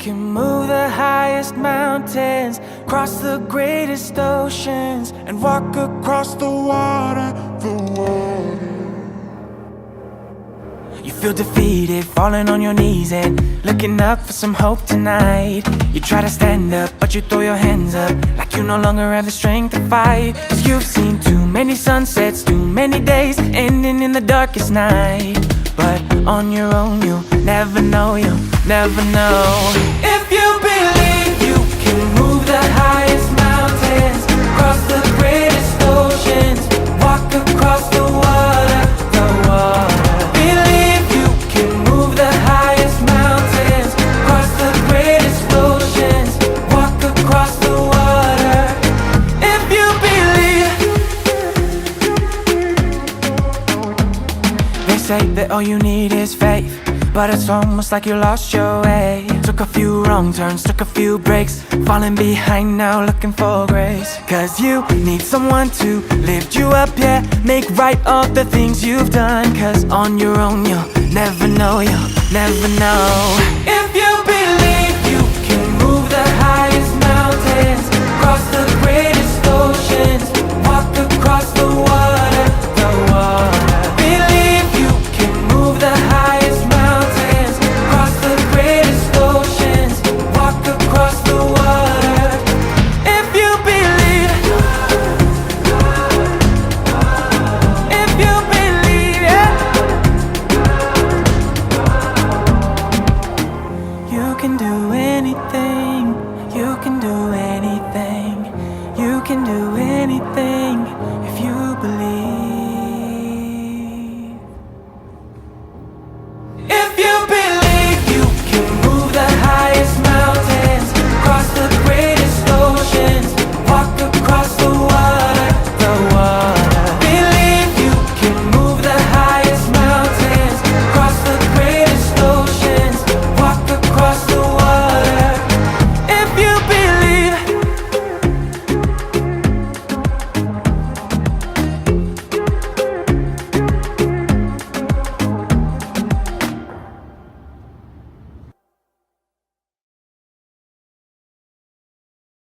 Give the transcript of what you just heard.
can move the highest mountains, cross the greatest oceans, and walk across the water, You feel defeated, falling on your knees and looking up for some hope tonight. You try to stand up, but you throw your hands up like you no longer have the strength to fight. 'Cause you've seen too many sunsets, too many days ending in the darkest night. But on your own you'll never know, you'll never know. If you believe you can move the highest mountains, cross the greatest oceans, walk across the water, Believe you can move the highest mountains, cross the greatest oceans, walk across the water. If you believe. They say that all you need is faith, but it's almost like you lost your way. Took a few wrong turns, took a few breaks, falling behind now looking for grace. 'Cause you need someone to lift you up, yeah, make right all the things you've done. 'Cause on your own you'll never know, you'll never know. If you believe you can move the highest mountains, cross the greatest oceans, walk across the water, Believe you can move the highest mountains, cross the greatest oceans, walk across the water. If you believe, if you believe, yeah, you can do